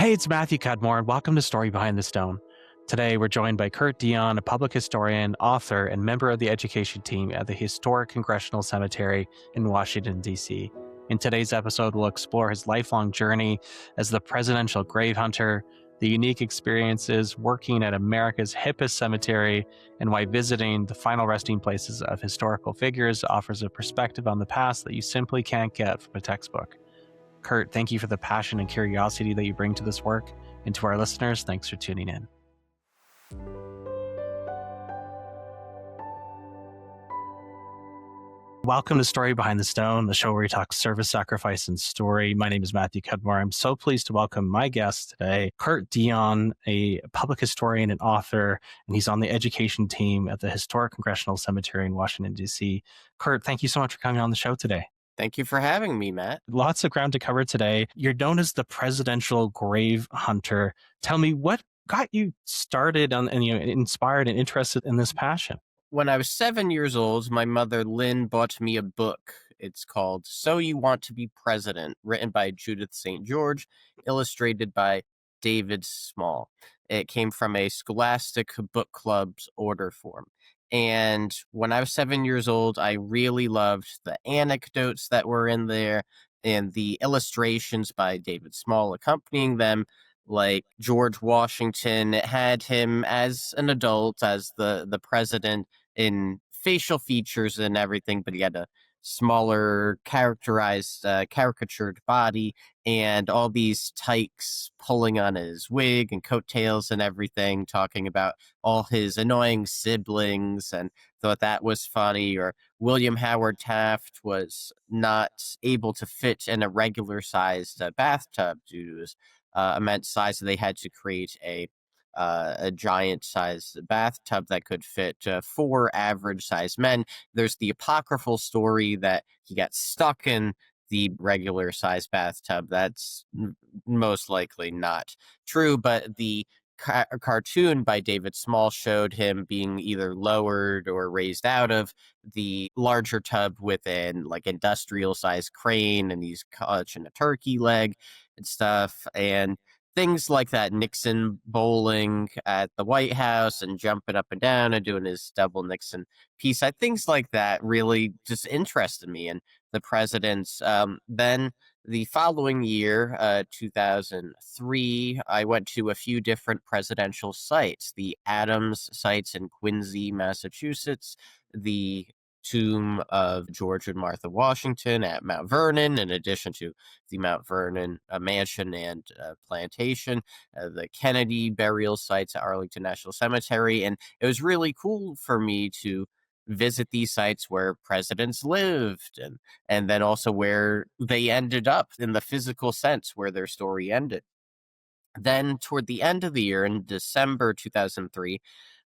Hey, it's Matthew Cudmore, and welcome to Story Behind the Stone. Today, we're joined by Kurt Deion, a public historian, author, and member of the education team at the Historic Congressional Cemetery in Washington, D.C. In today's episode, we'll explore his lifelong journey as the presidential grave hunter, the unique experiences working at America's hippest cemetery, and why visiting the final resting places of historical figures offers a perspective on the past that you simply can't get from a textbook. Kurt, thank you for the passion and curiosity that you bring to this work. And to our listeners, thanks for tuning in. Welcome to Story Behind the Stone, the show where we talk service, sacrifice, and story. My name is Matthew Cudmore. I'm so pleased to welcome my guest today, Kurt Deion, a public historian and author, and he's on the education team at the Historic Congressional Cemetery in Washington, D.C. Kurt, thank you so much for coming on the show today. Thank you for having me, Matt. Lots of ground to cover today. You're known as the presidential grave hunter. Tell me, what got you started on and inspired and interested in this passion? When I was 7 years old, my mother, Lynn, bought me a book. It's called So You Want to Be President, written by Judith St. George, illustrated by David Small. It came from a Scholastic Book Club's order form. And when I was 7 years old, I really loved the anecdotes that were in there and the illustrations by David Small accompanying them. Like George Washington, it had him as an adult, as the president in facial features and everything, but he had a smaller, caricatured body, and all these tykes pulling on his wig and coattails and everything, talking about all his annoying siblings, and thought that was funny. Or William Howard Taft was not able to fit in a regular sized bathtub due to his immense size, so they had to create a giant-sized bathtub that could fit 4 average-sized men. There's the apocryphal story that he got stuck in the regular-sized bathtub. That's most likely not true, but the cartoon by David Small showed him being either lowered or raised out of the larger tub with an like industrial-sized crane, and he's clutching a turkey leg and stuff, and things like that. Nixon bowling at the White House and jumping up and down and doing his double Nixon peace. Things like that really just interested me in the presidents. Then the following year, 2003, I went to a few different presidential sites. The Adams sites in Quincy, Massachusetts, the tomb of George and Martha Washington at Mount Vernon, in addition to the Mount Vernon mansion and plantation, the Kennedy burial sites at Arlington National Cemetery. And it was really cool for me to visit these sites where presidents lived, and then also where they ended up in the physical sense, where their story ended. Then toward the end of the year, in December 2003,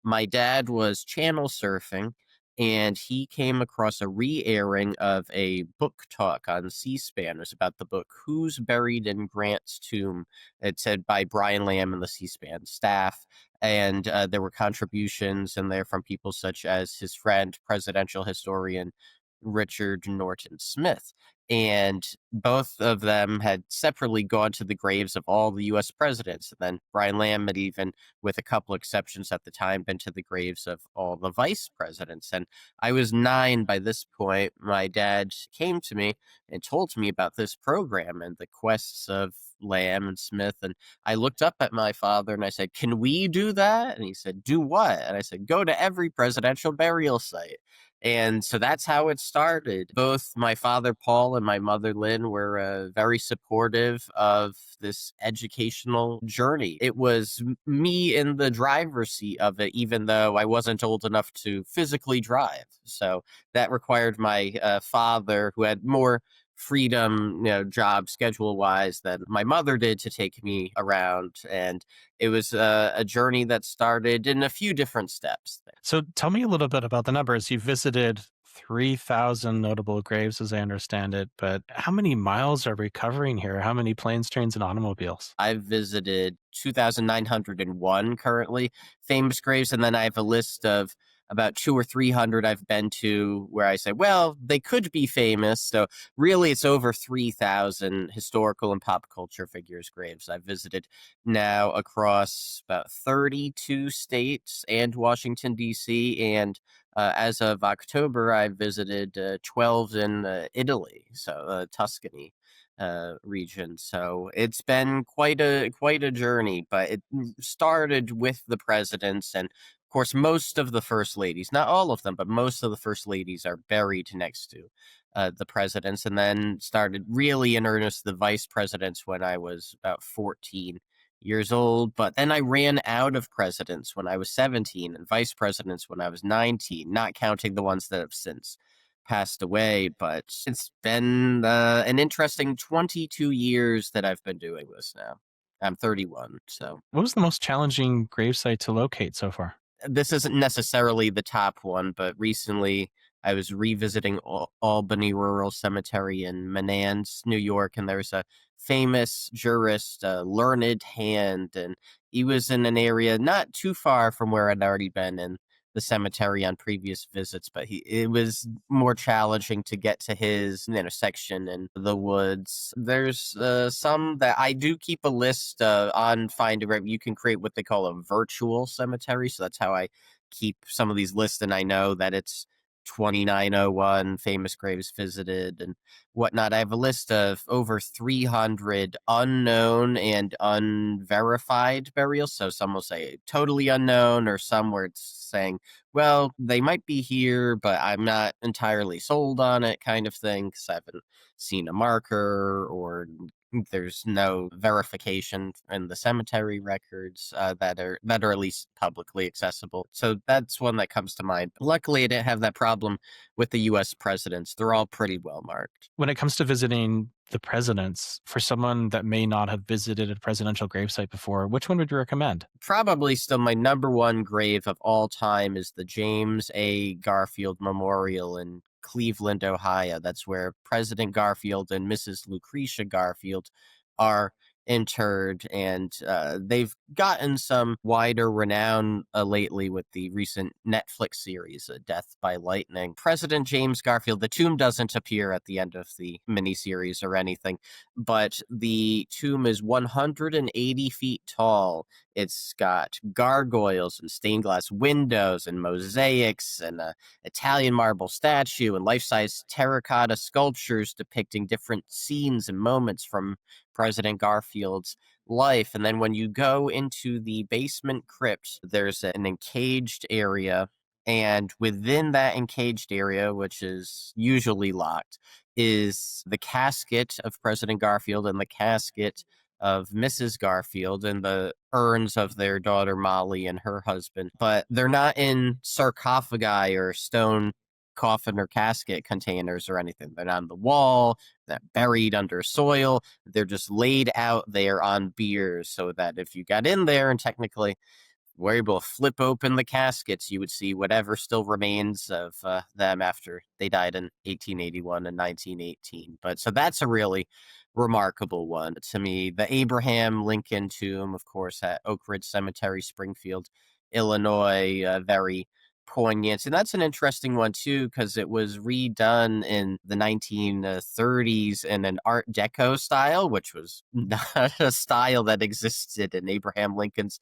my dad was channel surfing, and he came across a re-airing of a book talk on C-SPAN. It was about the book Who's Buried in Grant's Tomb. It said by Brian Lamb and the C-SPAN staff, and there were contributions in there from people such as his friend, presidential historian Richard Norton Smith. And both of them had separately gone to the graves of all the U.S. presidents. And then Brian Lamb had even, with a couple exceptions at the time, been to the graves of all the vice presidents. And I was 9 by this point. My dad came to me and told me about this program and the quests of Lamb and Smith. And I looked up at my father and I said, "Can we do that?" And he said, "Do what?" And I said, "Go to every presidential burial site." And so that's how it started. Both my father, Paul, and my mother, Lynn, were very supportive of this educational journey. It was me in the driver's seat of it, even though I wasn't old enough to physically drive. So that required my father, who had more freedom, job schedule wise, than my mother did, to take me around. And it was a journey that started in a few different steps. So tell me a little bit about the numbers. You visited 3,000 notable graves, as I understand it, but how many miles are we covering here? How many planes, trains, and automobiles? I've visited 2,901 currently famous graves, and then I have a list of about 200 or 300 I've been to where I say, well, they could be famous. So really, it's over 3,000 historical and pop culture figures' graves I've visited now across about 32 states and Washington, D.C. And as of October, I visited 12 in Italy, so Tuscany region. So it's been quite a journey, but it started with the presidents, and of course most of the first ladies, not all of them, but most of the first ladies are buried next to the presidents, and then started really in earnest the vice presidents when I was about 14 years old. But then I ran out of presidents when I was 17 and vice presidents when I was 19, not counting the ones that have since passed away. But it's been an interesting 22 years that I've been doing this now. I'm 31, so What was the most challenging gravesite to locate so far? this isn't necessarily the top one, but recently I was revisiting Albany Rural Cemetery in Menands, New York, and there's a famous jurist, learned hand, and he was in an area not too far from where I'd already been in the cemetery on previous visits, but it was more challenging to get to his section in the woods. There's some that I do keep a list on Find a Grave. You can create what they call a virtual cemetery, so that's how I keep some of these lists, and I know that it's 2901 famous graves visited and whatnot. I have a list of over 300 unknown and unverified burials. So some will say totally unknown, or some where it's saying, well, they might be here, but I'm not entirely sold on it, kind of thing, because I haven't seen a marker, or there's no verification in the cemetery records that are at least publicly accessible. So that's one that comes to mind. Luckily, I didn't have that problem with the U.S. presidents. They're all pretty well marked. When it comes to visiting the presidents, for someone that may not have visited a presidential gravesite before, which one would you recommend? Probably still my number one grave of all time is the James A. Garfield Memorial in Cleveland, Ohio. That's where President Garfield and Mrs. Lucretia Garfield are interred, and they've gotten some wider renown lately with the recent Netflix series, Death by Lightning. President James Garfield, the tomb doesn't appear at the end of the miniseries or anything, but the tomb is 180 feet tall. It's got gargoyles and stained glass windows and mosaics and a Italian marble statue and life-size terracotta sculptures depicting different scenes and moments from President Garfield's life. And then when you go into the basement crypt, there's an encaged area. And within that encaged area, which is usually locked, is the casket of President Garfield and the casket of Mrs. Garfield and the urns of their daughter Molly and her husband. But they're not in sarcophagi or stone coffin or casket containers or anything. They're not on the wall, they're buried under soil. They're just laid out there on biers, so that if you got in there and technically were able to flip open the caskets, you would see whatever still remains of them after they died in 1881 and 1918. But so that's a really remarkable one to me. The Abraham Lincoln tomb, of course, at Oak Ridge Cemetery, Springfield, Illinois, very poignant. And that's an interesting one, too, because it was redone in the 1930s in an Art Deco style, which was not a style that existed in Abraham Lincoln's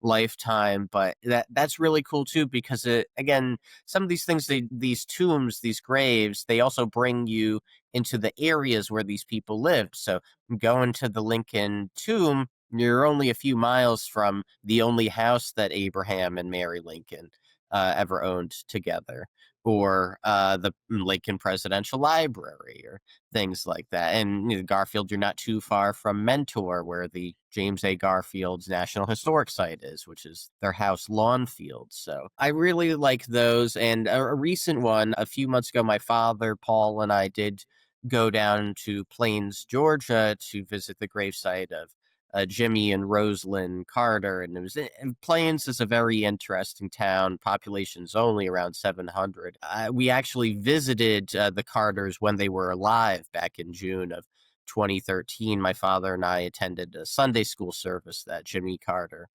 lifetime. But that's really cool too, because again, some of these things, these tombs, these graves, they also bring you into the areas where these people lived. So going to the Lincoln tomb, you're only a few miles from the only house that Abraham and Mary Lincoln ever owned together, or the Lincoln Presidential Library, or things like that. And Garfield, you're not too far from Mentor, where the James A. Garfield's National Historic Site is, which is their house lawn field. So I really like those. And a recent one, a few months ago, my father, Paul, and I did go down to Plains, Georgia to visit the gravesite of Jimmy and Rosalind Carter. And Plains is a very interesting town. Population's only around 700. We actually visited the Carters when they were alive back in June of 2013. My father and I attended a Sunday school service that Jimmy Carter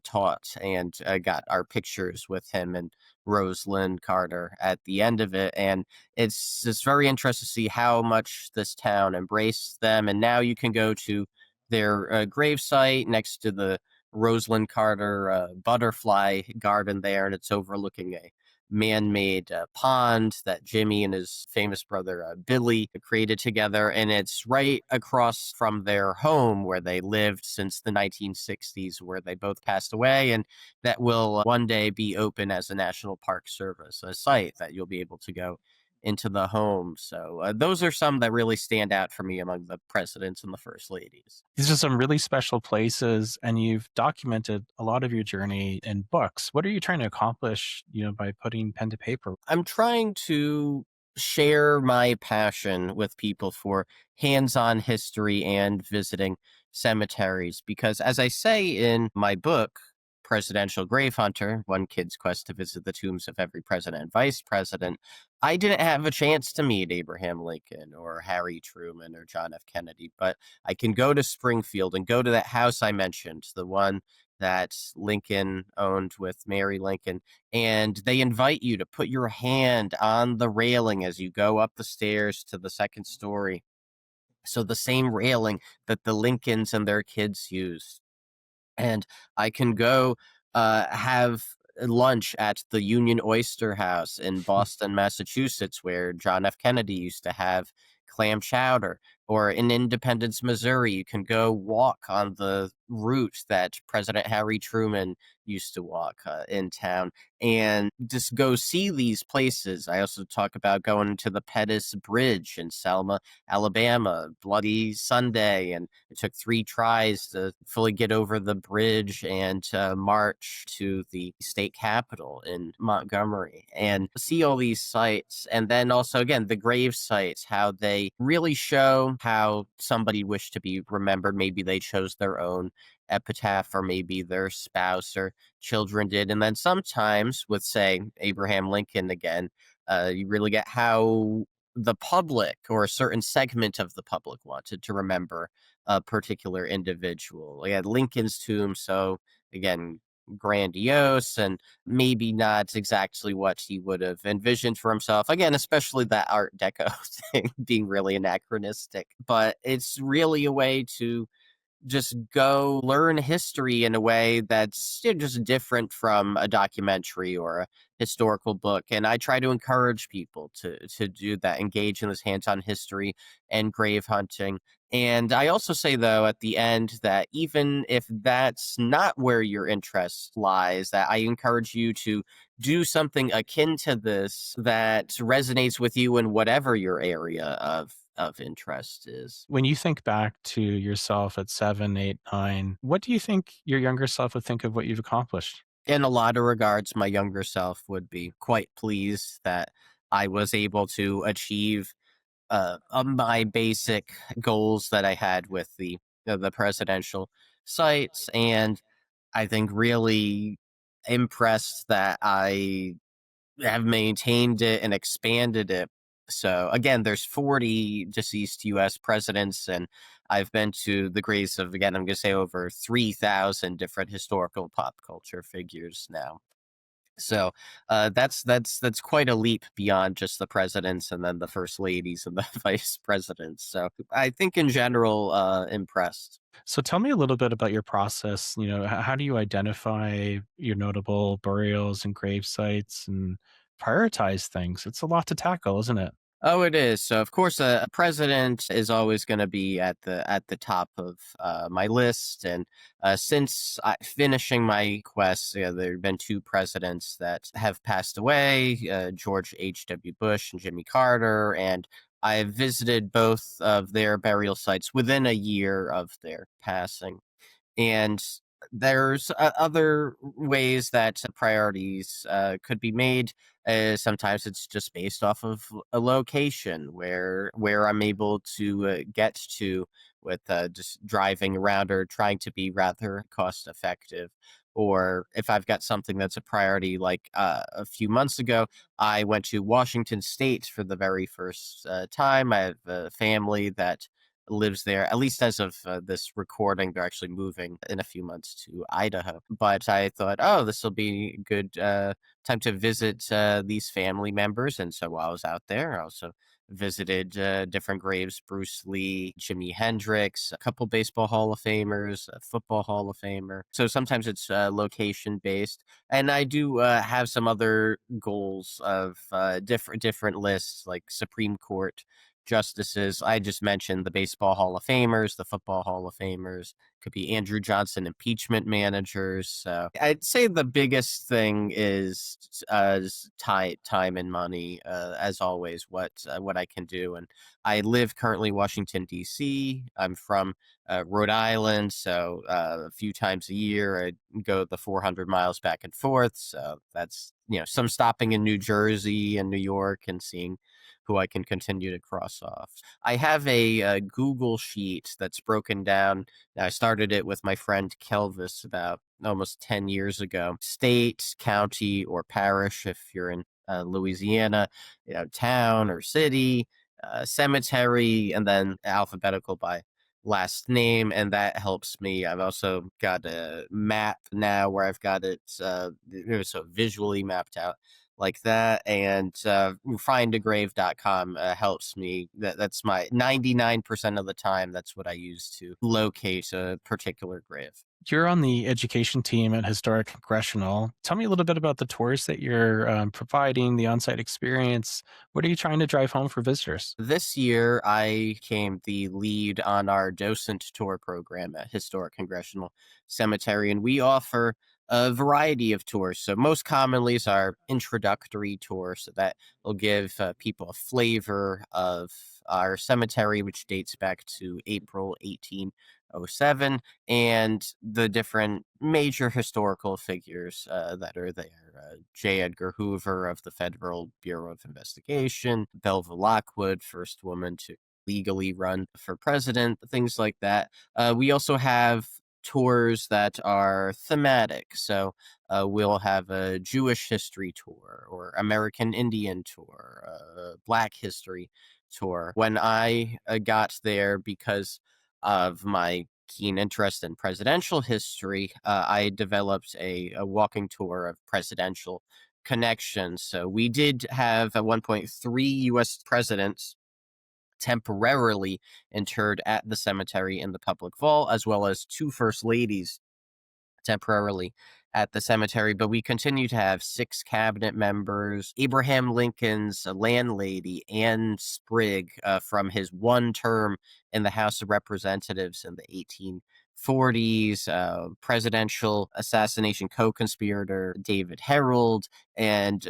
taught, and got our pictures with him and Rosalind Carter at the end of it. And it's just very interesting to see how much this town embraced them. And now you can go to their gravesite next to the Rosalind Carter butterfly garden there, and it's overlooking a man-made pond that Jimmy and his famous brother Billy created together, and it's right across from their home where they lived since the 1960s, where they both passed away, and that will one day be open as a National Park Service a site that you'll be able to go into the home. So those are some that really stand out for me among the presidents and the first ladies. These are some really special places, and you've documented a lot of your journey in books. What are you trying to accomplish, by putting pen to paper? I'm trying to share my passion with people for hands-on history and visiting cemeteries because, as I say in my book, Presidential Grave Hunter, One Kid's Quest to Visit the Tombs of Every President and Vice President, I didn't have a chance to meet Abraham Lincoln or Harry Truman or John F. Kennedy, but I can go to Springfield and go to that house I mentioned, the one that Lincoln owned with Mary Lincoln, and they invite you to put your hand on the railing as you go up the stairs to the second story. So the same railing that the Lincolns and their kids used. And I can go have lunch at the Union Oyster House in Boston, Massachusetts, where John F. Kennedy used to have clam chowder. Or in Independence, Missouri, you can go walk on the route that President Harry Truman used to walk in town and just go see these places. I also talk about going to the Pettus Bridge in Selma, Alabama, Bloody Sunday, and it took 3 tries to fully get over the bridge and march to the state capitol in Montgomery and see all these sites. And then also, again, the grave sites, how they really show how somebody wished to be remembered. Maybe they chose their own epitaph, or maybe their spouse or children did. And then sometimes with, say, Abraham Lincoln again, you really get how the public or a certain segment of the public wanted to remember a particular individual. Like at Lincoln's tomb, so again, grandiose and maybe not exactly what he would have envisioned for himself. Again, especially that Art Deco thing being really anachronistic. But it's really a way to just go learn history in a way that's just different from a documentary or a historical book. And I try to encourage people to do that, engage in this hands-on history and grave hunting. And I also say, though, at the end that even if that's not where your interest lies, that I encourage you to do something akin to this that resonates with you in whatever your area of interest is. When you think back to yourself at 7, 8, 9, what do you think your younger self would think of what you've accomplished? In a lot of regards, my younger self would be quite pleased that I was able to achieve my basic goals that I had with the presidential sites, and I think really impressed that I have maintained it and expanded it. So again, there's 40 deceased U.S. presidents, and I've been to the graves of, again, I'm going to say over 3,000 different historical pop culture figures now. So that's quite a leap beyond just the presidents and then the first ladies and the vice presidents. So I think in general, impressed. So tell me a little bit about your process. How do you identify your notable burials and grave sites and prioritize things? It's a lot to tackle, isn't it? Oh, it is. So, of course, a president is always going to be at the top of my list. And since finishing my quest, there have been 2 presidents that have passed away: George H.W. Bush and Jimmy Carter. And I visited both of their burial sites within a year of their passing. And there's other ways that priorities could be made. Sometimes it's just based off of a location where I'm able to get to with just driving around or trying to be rather cost effective. Or if I've got something that's a priority, like a few months ago, I went to Washington State for the very first time. I have a family that lives there, at least as of this recording. They're actually moving in a few months to Idaho. But I thought, oh, this will be a good time to visit these family members. And so while I was out there, I also visited different graves: Bruce Lee, Jimi Hendrix, a couple baseball Hall of Famers, a football Hall of Famer. So sometimes it's location based. And I do have some other goals of different lists, like Supreme Court justices. I just mentioned the baseball Hall of Famers, the football Hall of Famers. Could be Andrew Johnson impeachment managers. So I'd say the biggest thing is time and money. As always, what I can do, and I live currently Washington D.C. I'm from Rhode Island, so a few times a year I go the 400 miles back and forth. So that's some stopping in New Jersey and New York and seeing who I can continue to cross off. I have a Google sheet that's broken down. I started it with my friend Kelvis about almost 10 years ago. State, county, or parish, if you're in Louisiana, town or city, cemetery, and then alphabetical by last name, and that helps me. I've also got a map now where I've got it so visually mapped out like that, and findagrave.com helps me. That's my 99% of the time. That's what I use to locate a particular grave. You're on the education team at Historic Congressional. Tell me a little bit about the tours that you're providing, the on-site experience. What are you trying to drive home for visitors? This year, I came the lead on our docent tour program at Historic Congressional Cemetery, and we offer a variety of tours. So most commonly is our introductory tour, so that will give people a flavor of our cemetery, which dates back to April 1807, and the different major historical figures that are there. J. Edgar Hoover of the Federal Bureau of Investigation, Belva Lockwood, first woman to legally run for president, things like that. We also have tours that are thematic. So we'll have a Jewish history tour or American Indian tour, Black history tour. When I got there, because of my keen interest in presidential history, I developed a walking tour of presidential connections. So we did have at one point 3 U.S. presidents temporarily interred at the cemetery in the public vault, as well as 2 first ladies temporarily at the cemetery, but we continue to have 6 cabinet members. Abraham Lincoln's landlady, Anne Sprigg, from his one term in the House of Representatives in the 1840s, presidential assassination co-conspirator David Herold, and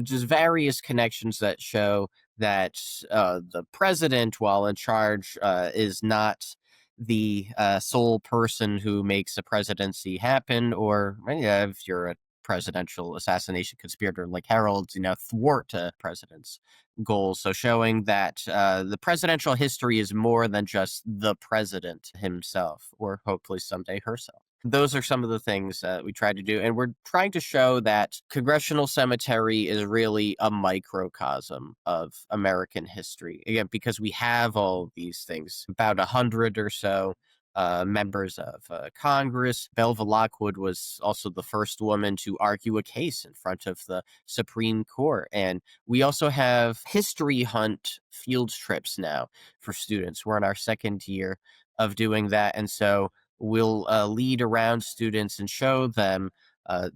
just various connections that show that the president, while in charge, is not the sole person who makes a presidency happen, or if you're a presidential assassination conspirator like Harold, thwart a president's goals. So showing that the presidential history is more than just the president himself, or hopefully someday herself. Those are some of the things that we try to do. And we're trying to show that Congressional Cemetery is really a microcosm of American history. Again, because we have all these things, about 100 or so members of Congress. Belva Lockwood was also the first woman to argue a case in front of the Supreme Court. And we also have history hunt field trips now for students. We're in our second year of doing that. And so we'll lead around students and show them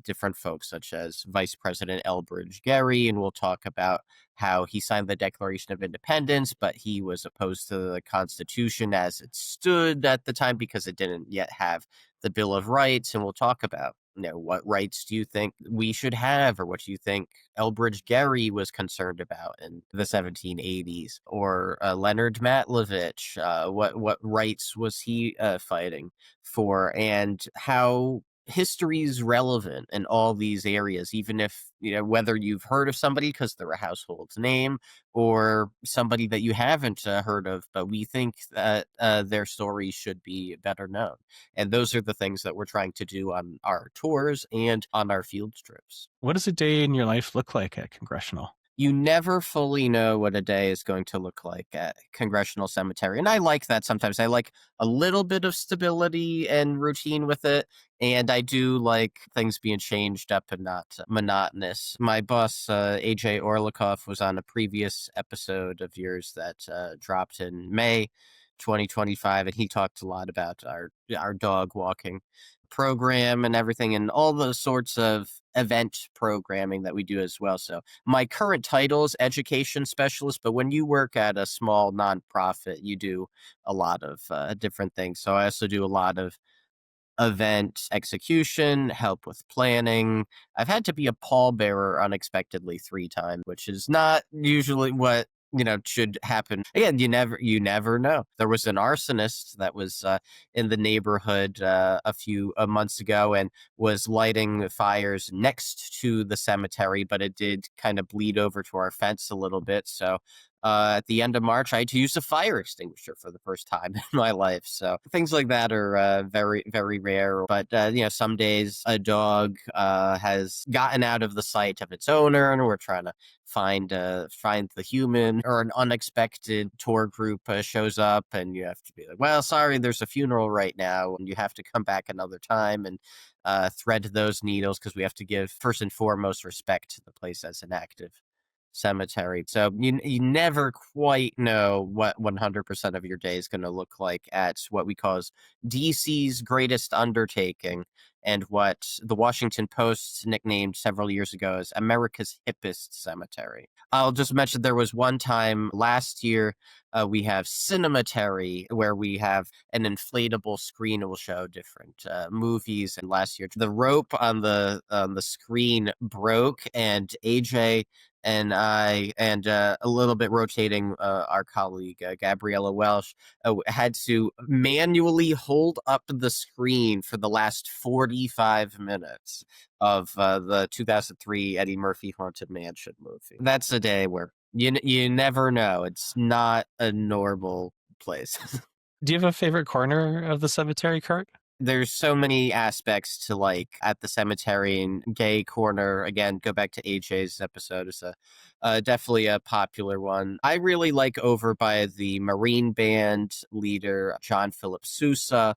different folks, such as Vice President Elbridge Gerry, and we'll talk about how he signed the Declaration of Independence, but he was opposed to the Constitution as it stood at the time because it didn't yet have the Bill of Rights. And we'll talk about, what rights do you think we should have, or what do you think Elbridge Gerry was concerned about in the 1780s, or Leonard Matlavich, what rights was he fighting for, and how history is relevant in all these areas, even if, whether you've heard of somebody because they're a household name, or somebody that you haven't heard of, but we think that their story should be better known. And those are the things that we're trying to do on our tours and on our field trips. What does a day in your life look like at Congressional? you never fully know what a day is going to look like at Congressional Cemetery. And I like that sometimes. I like a little bit of stability and routine with it. And I do like things being changed up and not monotonous. My boss, AJ Orlikov, was on a previous episode of yours that dropped in May 2025, and he talked a lot about our dog walking program and everything, and all the sorts of event programming that we do as well. So my current title is education specialist, but when you work at a small nonprofit, you do a lot of different things. So I also do a lot of event execution, help with planning. I've had to be a pallbearer unexpectedly 3 times, which is not usually what should happen. Again, you never know. There was an arsonist that was in the neighborhood a few months ago and was lighting fires next to the cemetery, but it did kind of bleed over to our fence a little bit. So at the end of March, I had to use a fire extinguisher for the first time in my life. So things like that are very, very rare. But some days a dog has gotten out of the sight of its owner, and we're trying to find the human, or an unexpected tour group shows up, and you have to be like, well, sorry, there's a funeral right now, and you have to come back another time and thread those needles, because we have to give first and foremost respect to the place as an active cemetery. So you never quite know what 100% of your day is going to look like at what we call as DC's greatest undertaking, and what the Washington Post nicknamed several years ago as America's hippest cemetery. I'll just mention there was one time last year we have Cinematary, where we have an inflatable screen that will show different movies. And last year, the rope on the screen broke, and AJ and I, and a little bit rotating our colleague Gabriella Welsh, had to manually hold up the screen for the last 45 minutes of the 2003 Eddie Murphy Haunted Mansion movie. That's a day where you never know. It's not a normal place. Do you have a favorite corner of the cemetery, Kurt? There's so many aspects to like at the cemetery, and gay corner, again, go back to AJ's episode, is definitely a popular one. I really like over by the Marine Band leader, John Philip Sousa.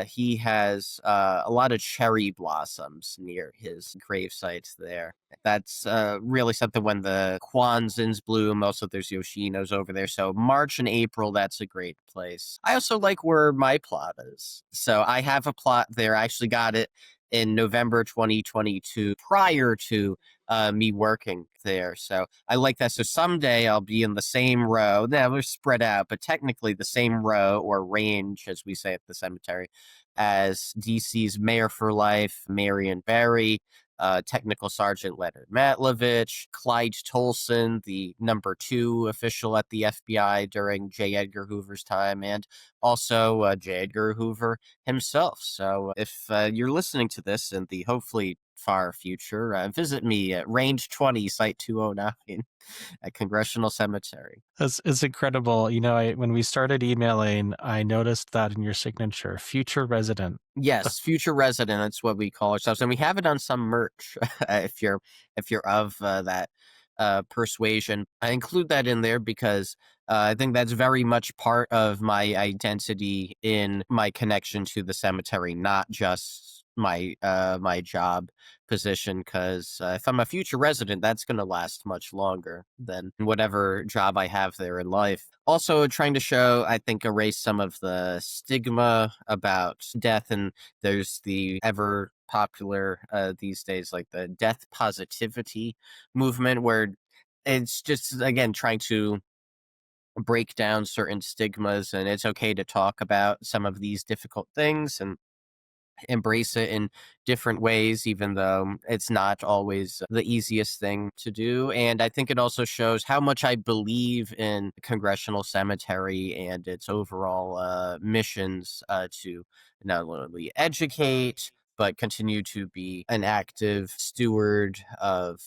He has a lot of cherry blossoms near his gravesite there. That's really something. When the Kwanzans bloom, also there's Yoshinos over there. So March and April, that's a great place. I also like where my plot is. So I have a plot there. I actually got it in November 2022, prior to me working there. So I like that. So someday I'll be in the same row. Now we're spread out, but technically the same row, or range, as we say at the cemetery, as DC's Mayor for Life, Marion Barry, Technical Sergeant Leonard Matlovich, Clyde Tolson, the #2 official at the FBI during J. Edgar Hoover's time, and also J. Edgar Hoover himself. So if you're listening to this in the hopefully far future, visit me at Range 20, Site 209 at Congressional Cemetery. It's incredible. When we started emailing, I noticed that in your signature, future resident. Yes, future resident. That's what we call ourselves, and we have it on some merch. If you're of that persuasion, I include that in there because I think that's very much part of my identity in my connection to the cemetery, not just my job position. Because if I'm a future resident, that's going to last much longer than whatever job I have there in life. Also, trying to show, I think, erase some of the stigma about death, and there's the ever popular these days, like the death positivity movement, where it's just, again, trying to break down certain stigmas, and it's okay to talk about some of these difficult things and embrace it in different ways, even though it's not always the easiest thing to do. And I think it also shows how much I believe in Congressional Cemetery and its overall missions to not only educate, but continue to be an active steward of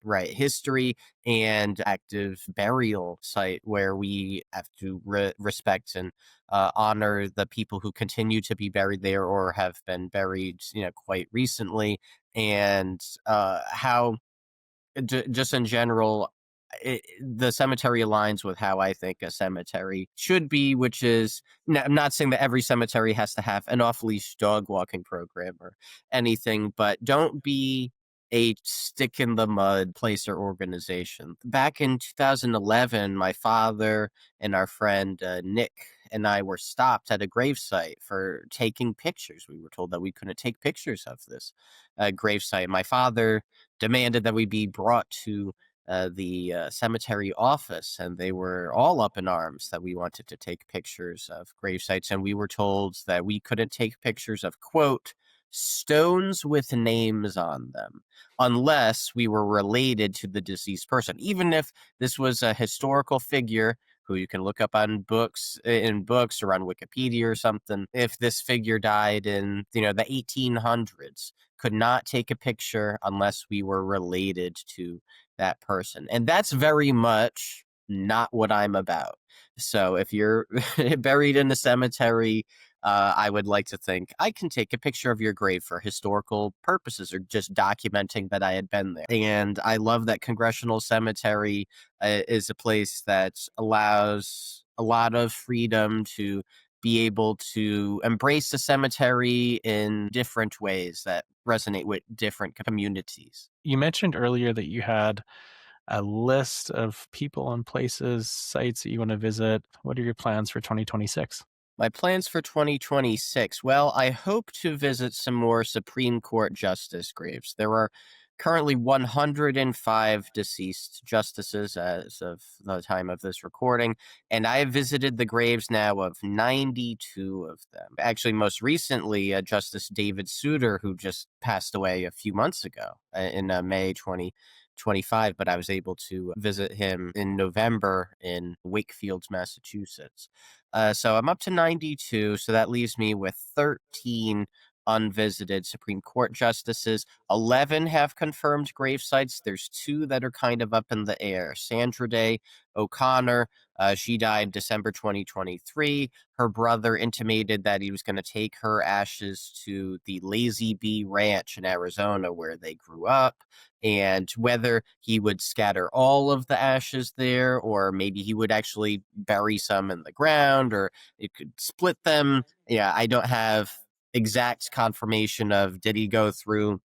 right history, and active burial site where we have to respect and honor the people who continue to be buried there or have been buried, quite recently, and how just in general, the cemetery aligns with how I think a cemetery should be, which is, I'm not saying that every cemetery has to have an off-leash dog walking program or anything, but don't be a stick in the mud place or organization. Back in 2011, my father and our friend Nick and I were stopped at a gravesite for taking pictures. We were told that we couldn't take pictures of this gravesite. My father demanded that we be brought to the cemetery office, and they were all up in arms that we wanted to take pictures of grave sites, and we were told that we couldn't take pictures of, quote, stones with names on them unless we were related to the deceased person, even if this was a historical figure who you can look up on books, in books or on Wikipedia or something. If this figure died in, the 1800s, could not take a picture unless we were related to that person. And that's very much not what I'm about. So if you're buried in a cemetery, I would like to think I can take a picture of your grave for historical purposes or just documenting that I had been there. And I love that Congressional Cemetery is a place that allows a lot of freedom to be able to embrace the cemetery in different ways that resonate with different communities. You mentioned earlier that you had a list of people and places, sites that you want to visit. What are your plans for 2026? My plans for 2026. Well, I hope to visit some more Supreme Court justice graves. There are currently 105 deceased justices as of the time of this recording, and I have visited the graves now of 92 of them. Actually, most recently, Justice David Souter, who just passed away a few months ago in May 2025, but I was able to visit him in November in Wakefield, Massachusetts. So I'm up to 92, so that leaves me with 13 unvisited Supreme Court justices. 11 have confirmed grave sites. There's 2 that are kind of up in the air. Sandra Day O'Connor, she died December 2023. Her brother intimated that he was going to take her ashes to the Lazy Bee Ranch in Arizona where they grew up. And whether he would scatter all of the ashes there, or maybe he would actually bury some in the ground, or it could split them. Yeah, I don't have exact confirmation of did he go through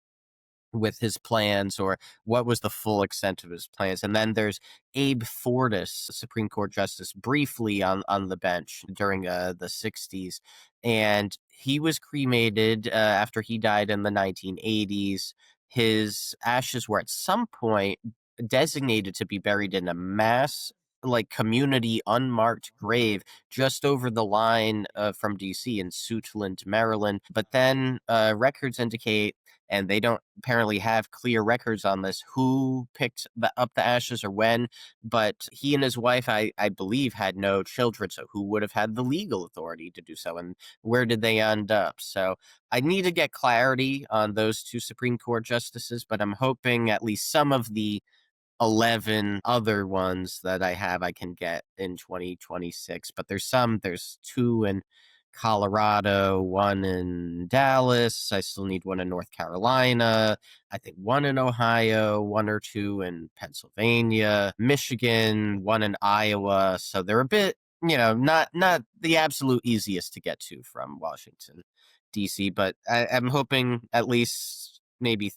with his plans or what was the full extent of his plans. And then there's Abe Fortas, Supreme Court Justice, briefly on the bench during the 60s. And he was cremated after he died in the 1980s. His ashes were at some point designated to be buried in a mass like community unmarked grave just over the line from DC in Suitland, Maryland. But then records indicate, and they don't apparently have clear records on this, who picked up the ashes or when, but he and his wife, I believe, had no children, so who would have had the legal authority to do so, and where did they end up? So I need to get clarity on those 2 Supreme Court justices, but I'm hoping at least some of the 11 other ones that I can get in 2026. But there's 2 in Colorado, 1 in Dallas. I still need 1 in North Carolina. I think 1 in Ohio, 1 or 2 in Pennsylvania, Michigan, 1 in Iowa. So they're a bit, not the absolute easiest to get to from Washington, D.C., but I'm hoping at least maybe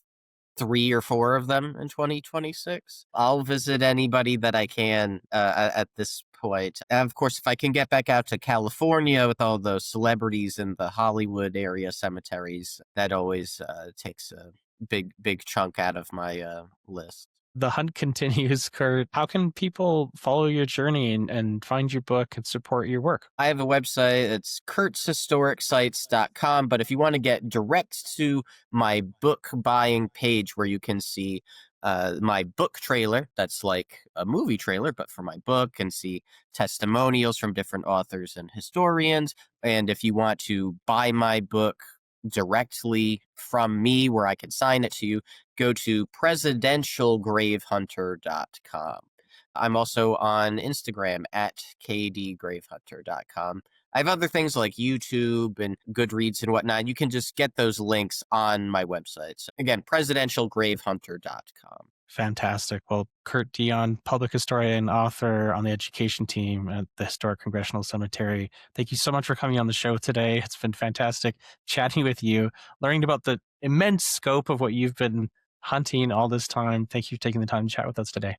3 or 4 of them in 2026. I'll visit anybody that I can at this point. And of course, if I can get back out to California with all those celebrities in the Hollywood area cemeteries, that always takes a big chunk out of my list. The hunt continues, Kurt. How can people follow your journey and find your book and support your work? I have a website. It's kurtzhistoricscites.com. But if you want to get direct to my book buying page where you can see my book trailer, that's like a movie trailer, but for my book, and see testimonials from different authors and historians. And if you want to buy my book directly from me where I can sign it to you, go to presidentialgravehunter.com. I'm also on Instagram at kdgravehunter.com. I have other things like YouTube and Goodreads and whatnot. You can just get those links on my website. So again, presidentialgravehunter.com. Fantastic. Well, Kurt Deion, public historian, author on the education team at the Historic Congressional Cemetery. Thank you so much for coming on the show today. It's been fantastic chatting with you, learning about the immense scope of what you've been hunting all this time. Thank you for taking the time to chat with us today.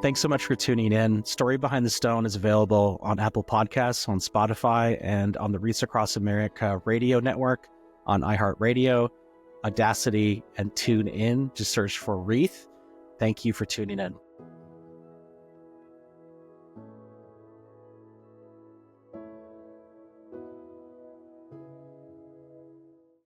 Thanks so much for tuning in. Story Behind the Stone is available on Apple Podcasts, on Spotify, and on the Wreaths Across America radio network, on iHeartRadio, Audacity, and TuneIn. Just search for Wreath. Thank you for tuning in.